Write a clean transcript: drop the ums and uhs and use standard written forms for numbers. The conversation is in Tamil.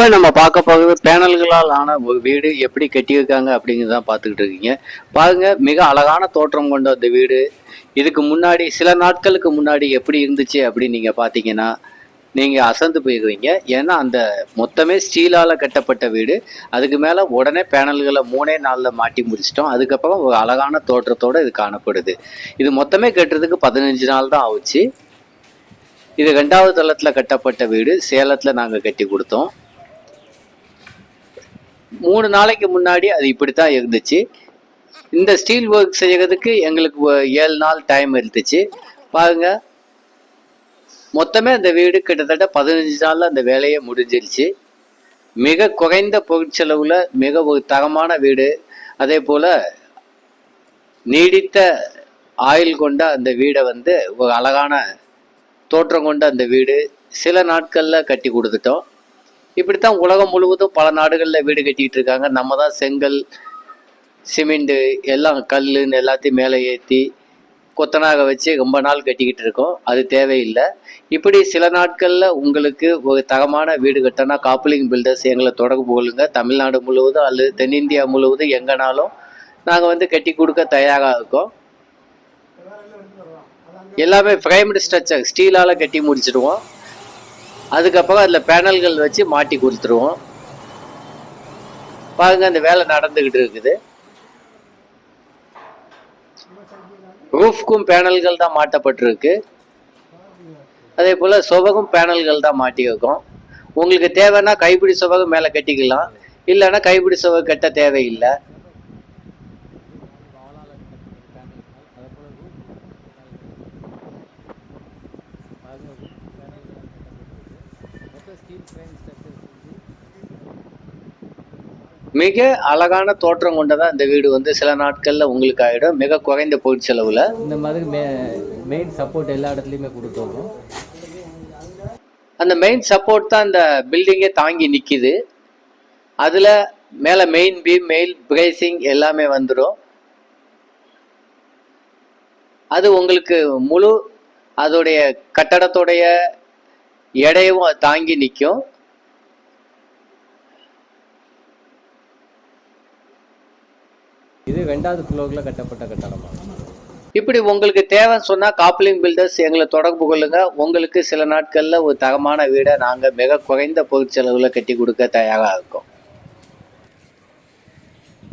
இப்ப நம்ம பார்க்க போகிறது பேனல்களால் ஆன ஒரு வீடு எப்படி கட்டியிருக்காங்க அப்படிங்கிறதான் பார்த்துக்கிட்டு இருக்கீங்க. பாருங்க, மிக அழகான தோற்றம் கொண்ட அந்த வீடு. இதுக்கு முன்னாடி சில நாட்களுக்கு முன்னாடி எப்படி இருந்துச்சு அப்படின்னு நீங்க பார்த்தீங்கன்னா நீங்க அசந்து போயிருவீங்க. ஏன்னா அந்த மொத்தமே ஸ்டீலால கட்டப்பட்ட வீடு. அதுக்கு மேல உடனே பேனல்களை 3 நாள்ல மாட்டி முடிச்சிட்டோம். அதுக்கப்புறம் ஒரு அழகான தோற்றத்தோட இது காணப்படுது. இது மொத்தமே கட்டுறதுக்கு 15 நாள் தான் ஆச்சு. இது 2வது தளத்துல கட்டப்பட்ட வீடு. சேலத்துல நாங்க கட்டி கொடுத்தோம். 3 நாளைக்கு முன்னாடி அது இப்படித்தான் இருந்துச்சு. இந்த ஸ்டீல் ஒர்க் செய்யறதுக்கு எங்களுக்கு 7 நாள் டைம் இருந்துச்சு. பாருங்க, மொத்தமே அந்த வீடு கிட்டத்தட்ட 15 நாள்ல அந்த வேலையை முடிஞ்சிருச்சு. மிக குறைந்த பொருட்செலவுல மிக ஒரு தரமான வீடு. அதே போல நீடித்த ஆயுள் கொண்ட அந்த வீடை ஒரு அழகான தோற்றம் கொண்ட அந்த வீடு சில நாட்கள்ல கட்டி கொடுத்துட்டோம். இப்படித்தான் உலகம் முழுவதும் பல நாடுகளில் வீடு கட்டிட்டு இருக்காங்க. நம்ம தான் செங்கல், சிமெண்ட் எல்லாம் கல்லுன்னு எல்லாத்தையும் மேலே ஏற்றி கொத்தனாக வச்சு ரொம்ப நாள் கட்டிக்கிட்டு இருக்கோம். அது தேவையில்லை. இப்படி சில நாட்களில் உங்களுக்கு ஒரு தரமான வீடு கட்டினா காப்லிங் பில்டர்ஸ் எங்களை தொடர்பு கொள்ளுங்க. தமிழ்நாடு முழுவதும் அல்லது தென்னிந்தியா முழுவதும் எங்கேனாலும் நாங்கள் கட்டி கொடுக்க தயாராக இருக்கோம். எல்லாமே ஃப்ரேம்டு ஸ்ட்ரக்சர் ஸ்டீலால் கட்டி முடிச்சிடுவோம். அதுக்கப்புறம் அதில் பேனல்கள் வச்சு மாட்டி கொடுத்துருவோம். பாருங்க, அந்த வேலை நடந்துகிட்டு இருக்குது. ரூஃப்க்கும் பேனல்கள் தான் மாட்டப்பட்டிருக்கு. அதே போல சுவகும் பேனல்கள் தான் மாட்டி வைக்கும். உங்களுக்கு தேவைன்னா கைப்பிடி சுவகம் மேலே கட்டிக்கலாம், இல்லைன்னா கைப்பிடி சுவகம் கட்ட தேவையில்லை. மிக அழகான தோற்றம் கொண்டதான் இந்த வீடு சில நாட்கள்ல உங்களுக்கு ஆயிடும். மிக குறைந்த பொருட்செலவுல இந்த மாதிரி மெயின் சப்போர்ட் எல்லா இடத்துலையுமே கொடுத்தோம். அந்த மெயின் சப்போர்ட் தான் இந்த பில்டிங்கே தாங்கி நிற்கிது. அதில் மேலே மெயின் பீம், மெயின் பிரேசிங் எல்லாமே வந்துடும். அது உங்களுக்கு முழு அதோடைய கட்டடத்தோடைய எடையும் தாங்கி நிற்கும். இது 2வது ஃப்ளோரில் கட்டப்பட்ட கட்டடமாக. இப்படி உங்களுக்கு தேவைன்னு சொன்னால் காப்லிங் பில்டர்ஸ் எங்களை தொடர்பு கொள்ளுங்க. உங்களுக்கு சில நாட்களில் ஒரு தரமான வீடை நாங்கள் மிக குறைந்த பொருட்செலவில் கட்டி கொடுக்க தயாராக இருக்கோம்.